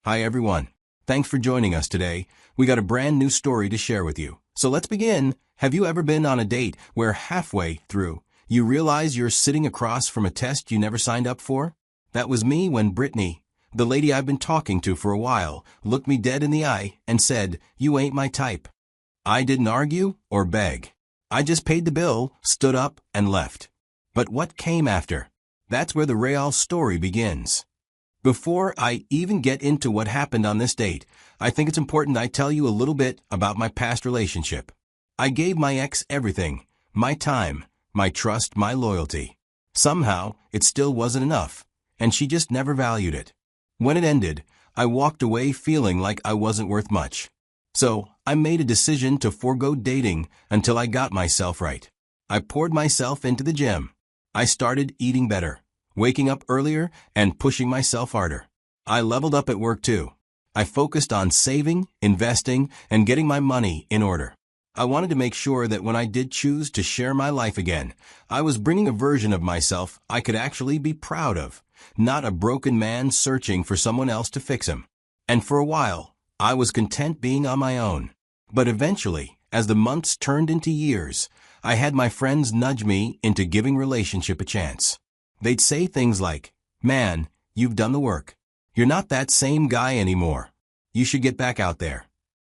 Hi everyone. Thanks for joining us today. We got a brand new story to share with you. So let's begin. Have you ever been on a date where halfway through, you realize you're sitting across from a test you never signed up for? That was me when Brittany, the lady I've been talking to for a while, looked me dead in the eye and said, "You ain't my type." I didn't argue or beg. I just paid the bill, stood up, and left. But what came after? That's where the real story begins. Before I even get into what happened on this date, I think it's important I tell you a little bit about my past relationship. I gave my ex everything, my time, my trust, my loyalty. Somehow, it still wasn't enough, and she just never valued it. When it ended, I walked away feeling like I wasn't worth much. So, I made a decision to forego dating until I got myself right. I poured myself into the gym. I started eating better, waking up earlier, and pushing myself harder. I leveled up at work too. I focused on saving, investing, and getting my money in order. I wanted to make sure that when I did choose to share my life again, I was bringing a version of myself I could actually be proud of, not a broken man searching for someone else to fix him. And for a while, I was content being on my own. But eventually, as the months turned into years, I had my friends nudge me into giving relationship a chance. They'd say things like, "Man, you've done the work. You're not that same guy anymore. You should get back out there."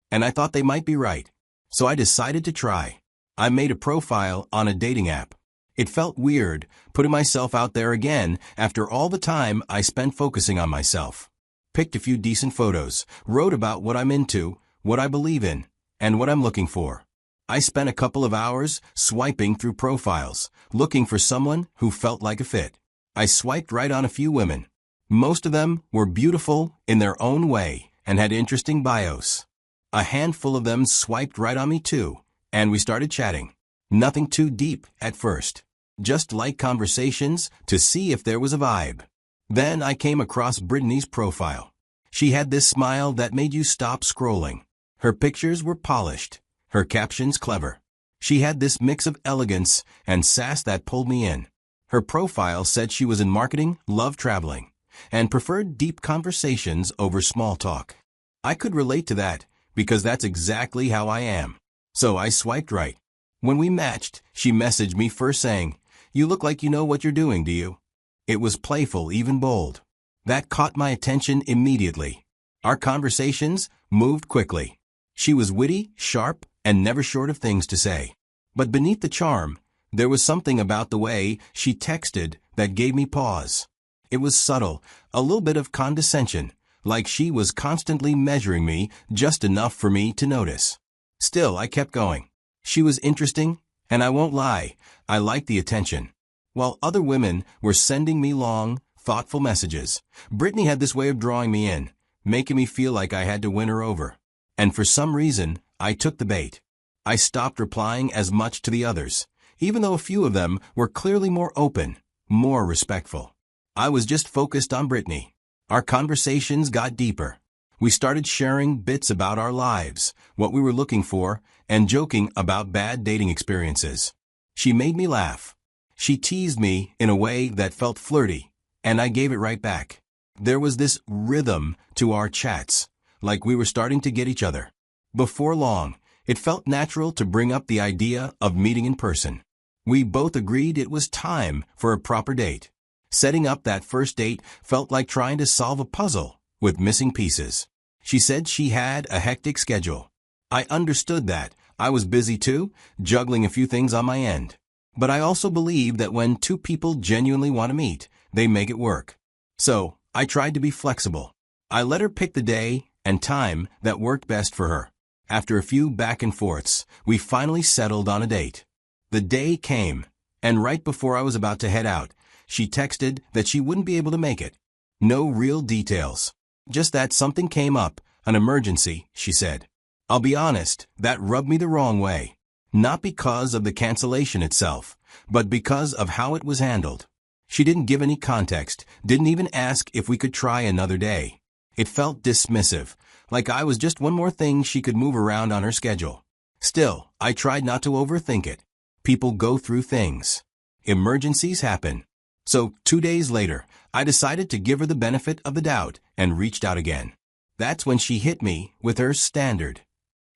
And I thought they might be right. So I decided to try. I made a profile on a dating app. It felt weird, putting myself out there again after all the time I spent focusing on myself. Picked a few decent photos, wrote about what I'm into, what I believe in, and what I'm looking for. I spent a couple of hours swiping through profiles, looking for someone who felt like a fit. I swiped right on a few women. Most of them were beautiful in their own way and had interesting bios. A handful of them swiped right on me too, and we started chatting. Nothing too deep at first. Just light conversations to see if there was a vibe. Then I came across Brittany's profile. She had this smile that made you stop scrolling. Her pictures were polished, her captions clever. She had this mix of elegance and sass that pulled me in. Her profile said she was in marketing, loved traveling, and preferred deep conversations over small talk. I could relate to that because that's exactly how I am. So I swiped right. When we matched, she messaged me first saying, "You look like you know what you're doing, do you?" It was playful, even bold. That caught my attention immediately. Our conversations moved quickly. She was witty, sharp, and never short of things to say. But beneath the charm, there was something about the way she texted that gave me pause. It was subtle, a little bit of condescension, like she was constantly measuring me just enough for me to notice. Still, I kept going. She was interesting, and I won't lie, I liked the attention. While other women were sending me long, thoughtful messages, Brittany had this way of drawing me in, making me feel like I had to win her over. And for some reason, I took the bait. I stopped replying as much to the others, even though a few of them were clearly more open, more respectful. I was just focused on Brittany. Our conversations got deeper. We started sharing bits about our lives, what we were looking for, and joking about bad dating experiences. She made me laugh. She teased me in a way that felt flirty, and I gave it right back. There was this rhythm to our chats, like we were starting to get each other. Before long, it felt natural to bring up the idea of meeting in person. We both agreed it was time for a proper date. Setting up that first date felt like trying to solve a puzzle with missing pieces. She said she had a hectic schedule. I understood that. I was busy too, juggling a few things on my end. But I also believe that when two people genuinely want to meet, they make it work. So, I tried to be flexible. I let her pick the day and time that worked best for her. After a few back and forths, we finally settled on a date. The day came, and right before I was about to head out, she texted that she wouldn't be able to make it. No real details. Just that something came up, an emergency, she said. I'll be honest, that rubbed me the wrong way. Not because of the cancellation itself, but because of how it was handled. She didn't give any context, didn't even ask if we could try another day. It felt dismissive, like I was just one more thing she could move around on her schedule. Still, I tried not to overthink it. People go through things. Emergencies happen. So 2 days later, I decided to give her the benefit of the doubt and reached out again. That's when she hit me with her standard.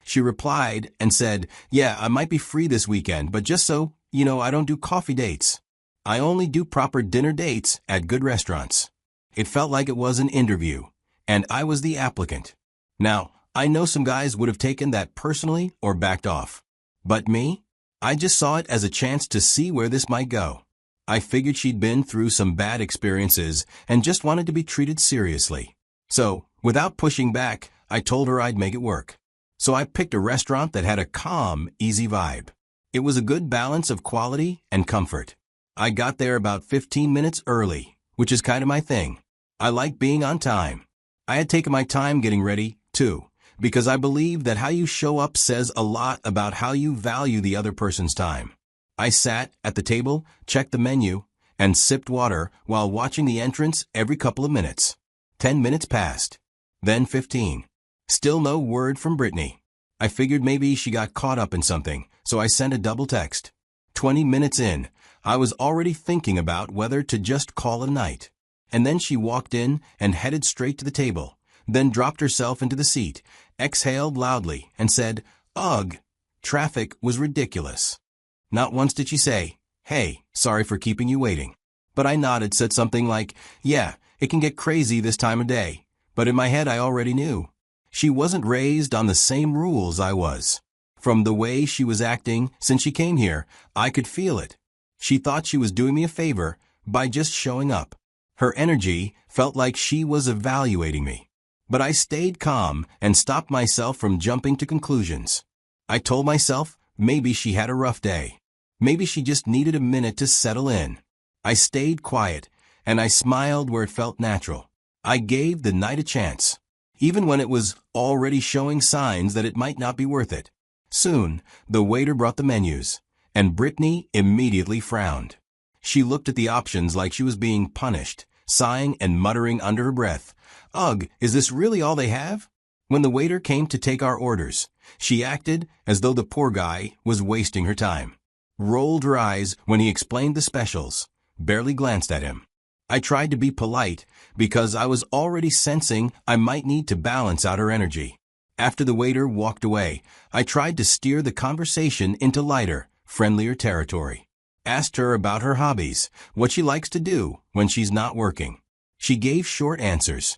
She replied and said, "Yeah, I might be free this weekend, but just so you know, I don't do coffee dates. I only do proper dinner dates at good restaurants." It felt like it was an interview, and I was the applicant. Now, I know some guys would have taken that personally or backed off. But me? I just saw it as a chance to see where this might go. I figured she'd been through some bad experiences and just wanted to be treated seriously. So, without pushing back, I told her I'd make it work. So I picked a restaurant that had a calm, easy vibe. It was a good balance of quality and comfort. I got there about 15 minutes early, which is kind of my thing. I like being on time. I had taken my time getting ready, too, because I believe that how you show up says a lot about how you value the other person's time. I sat at the table, checked the menu, and sipped water while watching the entrance every couple of minutes. 10 minutes passed. Then 15. Still no word from Brittany. I figured maybe she got caught up in something, so I sent a double text. 20 minutes in, I was already thinking about whether to just call it a night. And then she walked in and headed straight to the table, then dropped herself into the seat, exhaled loudly, and said, "Ugh, traffic was ridiculous." Not once did she say, "Hey, sorry for keeping you waiting." But I nodded, said something like, "Yeah, it can get crazy this time of day." But in my head I already knew. She wasn't raised on the same rules I was. From the way she was acting since she came here, I could feel it. She thought she was doing me a favor by just showing up. Her energy felt like she was evaluating me. But I stayed calm and stopped myself from jumping to conclusions. I told myself maybe she had a rough day. Maybe she just needed a minute to settle in. I stayed quiet, and I smiled where it felt natural. I gave the night a chance, even when it was already showing signs that it might not be worth it. Soon, the waiter brought the menus, and Brittany immediately frowned. She looked at the options like she was being punished, sighing and muttering under her breath, "Ugh, is this really all they have?" When the waiter came to take our orders, she acted as though the poor guy was wasting her time. Rolled her eyes when he explained the specials, barely glanced at him. I tried to be polite because I was already sensing I might need to balance out her energy. After the waiter walked away, I tried to steer the conversation into lighter, friendlier territory. Asked her about her hobbies, what she likes to do when she's not working. She gave short answers.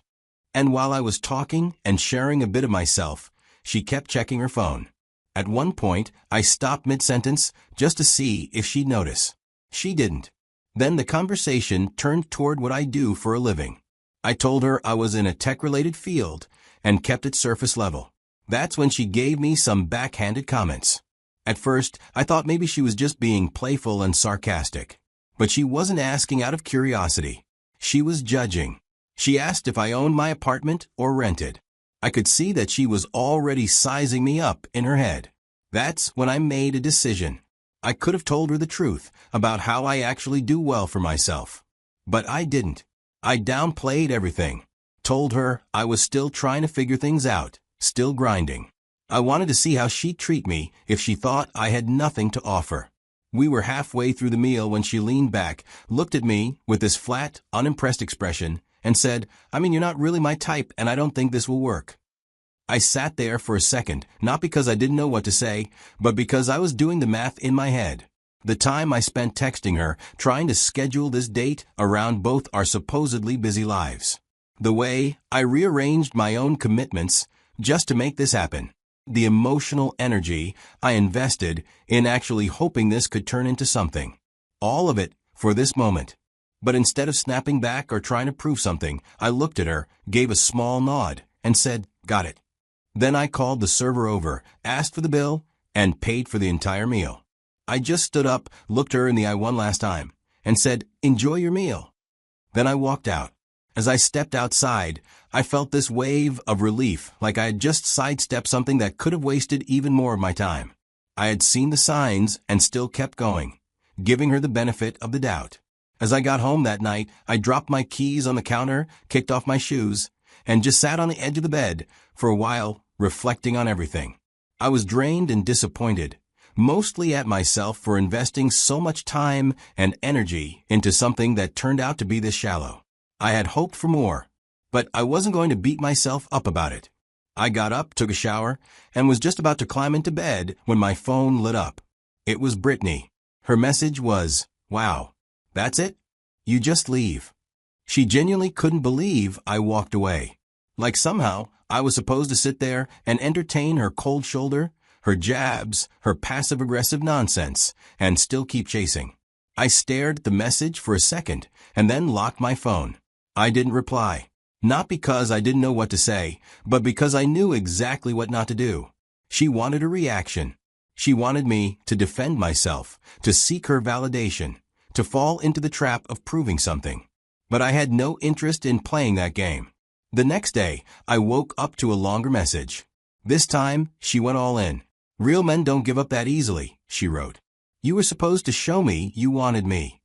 And while I was talking and sharing a bit of myself, she kept checking her phone. At one point, I stopped mid-sentence just to see if she'd notice. She didn't. Then the conversation turned toward what I do for a living. I told her I was in a tech-related field and kept it surface level. That's when she gave me some backhanded comments. At first, I thought maybe she was just being playful and sarcastic. But she wasn't asking out of curiosity. She was judging. She asked if I owned my apartment or rented. I could see that she was already sizing me up in her head. That's when I made a decision. I could have told her the truth about how I actually do well for myself. But I didn't. I downplayed everything. Told her I was still trying to figure things out, still grinding. I wanted to see how she'd treat me if she thought I had nothing to offer. We were halfway through the meal when she leaned back, looked at me with this flat, unimpressed expression, and said, "You're not really my type, and I don't think this will work." I sat there for a second, not because I didn't know what to say, but because I was doing the math in my head. The time I spent texting her, trying to schedule this date around both our supposedly busy lives. The way I rearranged my own commitments just to make this happen. The emotional energy I invested in actually hoping this could turn into something. All of it for this moment. But instead of snapping back or trying to prove something, I looked at her, gave a small nod, and said, "Got it." Then I called the server over, asked for the bill, and paid for the entire meal. I just stood up, looked her in the eye one last time, and said, "Enjoy your meal." Then I walked out. As I stepped outside, I felt this wave of relief, like I had just sidestepped something that could have wasted even more of my time. I had seen the signs and still kept going, giving her the benefit of the doubt. As I got home that night, I dropped my keys on the counter, kicked off my shoes, and just sat on the edge of the bed for a while, reflecting on everything. I was drained and disappointed, mostly at myself for investing so much time and energy into something that turned out to be this shallow. I had hoped for more, But I wasn't going to beat myself up about it. I got up, took a shower, and was just about to climb into bed when my phone lit up. It was Brittany. Her message was, "Wow, that's it? You just leave." She genuinely couldn't believe I walked away. Like somehow I was supposed to sit there and entertain her cold shoulder, her jabs, her passive-aggressive nonsense, and still keep chasing. I stared at the message for a second and then locked my phone. I didn't reply. Not because I didn't know what to say, but because I knew exactly what not to do. She wanted a reaction. She wanted me to defend myself, to seek her validation, to fall into the trap of proving something. But I had no interest in playing that game. The next day, I woke up to a longer message. This time, she went all in. "Real men don't give up that easily," she wrote. "You were supposed to show me you wanted me."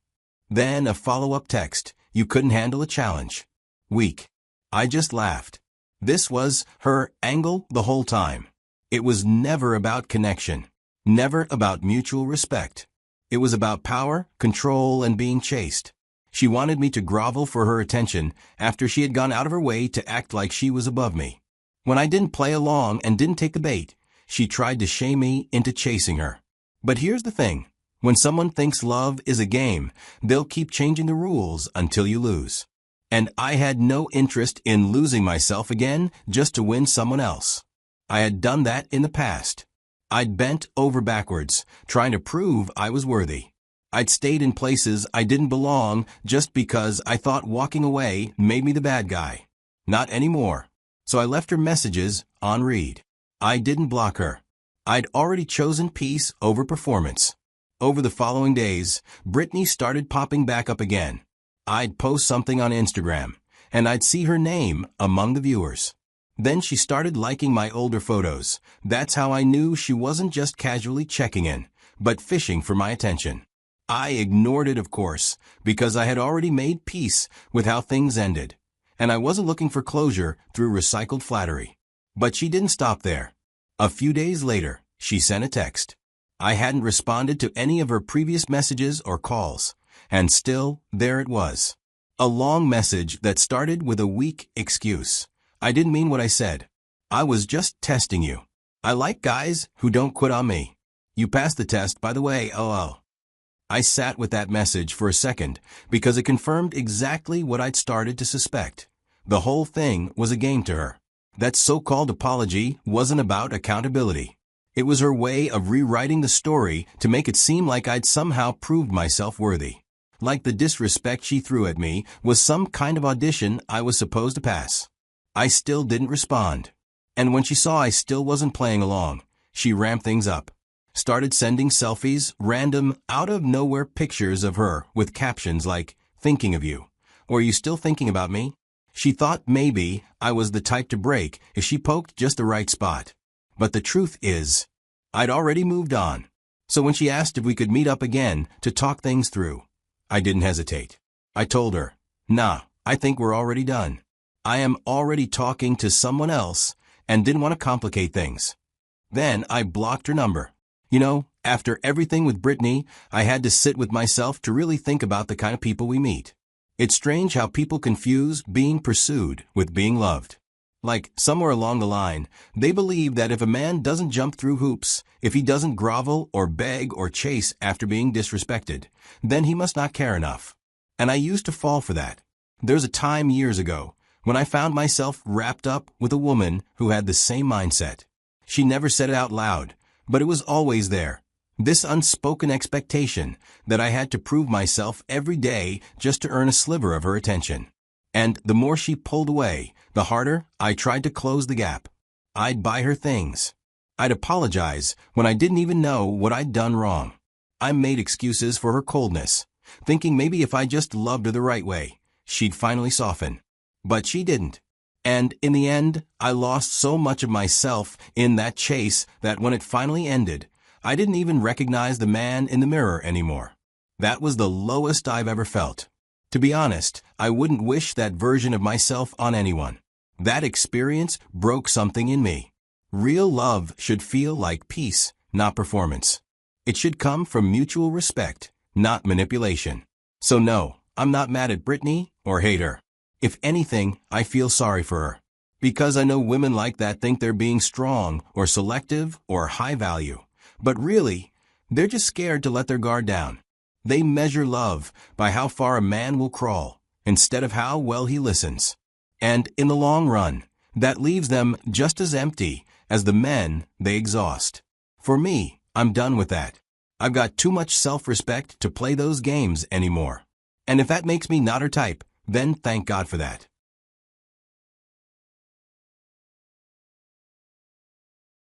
Then a follow-up text. "You couldn't handle a challenge." Weak. I just laughed. This was her angle the whole time. It was never about connection. Never about mutual respect. It was about power, control, and being chased. She wanted me to grovel for her attention after she had gone out of her way to act like she was above me. When I didn't play along and didn't take the bait, she tried to shame me into chasing her. But here's the thing. When someone thinks love is a game, they'll keep changing the rules until you lose. And I had no interest in losing myself again just to win someone else. I had done that in the past. I'd bent over backwards, trying to prove I was worthy. I'd stayed in places I didn't belong just because I thought walking away made me the bad guy. Not anymore. So I left her messages on read. I didn't block her. I'd already chosen peace over performance. Over the following days, Brittany started popping back up again. I'd post something on Instagram, and I'd see her name among the viewers. Then she started liking my older photos. That's how I knew she wasn't just casually checking in, but fishing for my attention. I ignored it, of course, because I had already made peace with how things ended, and I wasn't looking for closure through recycled flattery. But she didn't stop there. A few days later, she sent a text. I hadn't responded to any of her previous messages or calls, and still, there it was. A long message that started with a weak excuse. "I didn't mean what I said. I was just testing you. I like guys who don't quit on me. You passed the test, by the way, LOL." I sat with that message for a second because it confirmed exactly what I'd started to suspect. The whole thing was a game to her. That so-called apology wasn't about accountability. It was her way of rewriting the story to make it seem like I'd somehow proved myself worthy. Like the disrespect she threw at me was some kind of audition I was supposed to pass. I still didn't respond. And when she saw I still wasn't playing along, she ramped things up. Started sending selfies, random, out-of-nowhere pictures of her with captions like, "Thinking of you," or "You still thinking about me?" She thought maybe I was the type to break if she poked just the right spot. But the truth is, I'd already moved on. So when she asked if we could meet up again to talk things through, I didn't hesitate. I told her, "Nah, I think we're already done. I am already talking to someone else," and didn't want to complicate things. Then I blocked her number. You know, after everything with Brittany, I had to sit with myself to really think about the kind of people we meet. It's strange how people confuse being pursued with being loved. Like, somewhere along the line, they believe that if a man doesn't jump through hoops, if he doesn't grovel or beg or chase after being disrespected, then he must not care enough. And I used to fall for that. There's a time years ago when I found myself wrapped up with a woman who had the same mindset. She never said it out loud, but it was always there. This unspoken expectation that I had to prove myself every day just to earn a sliver of her attention. And the more she pulled away, the harder I tried to close the gap. I'd buy her things. I'd apologize when I didn't even know what I'd done wrong. I made excuses for her coldness, thinking maybe if I just loved her the right way, she'd finally soften. But she didn't. And in the end, I lost so much of myself in that chase that when it finally ended, I didn't even recognize the man in the mirror anymore. That was the lowest I've ever felt. To be honest, I wouldn't wish that version of myself on anyone. That experience broke something in me. Real love should feel like peace, not performance. It should come from mutual respect, not manipulation. So no, I'm not mad at Brittany or hate her. If anything, I feel sorry for her. Because I know women like that think they're being strong or selective or high value. But really, they're just scared to let their guard down. They measure love by how far a man will crawl, instead of how well he listens. And in the long run, that leaves them just as empty as the men they exhaust. For me, I'm done with that. I've got too much self-respect to play those games anymore. And if that makes me not her type, then thank God for that.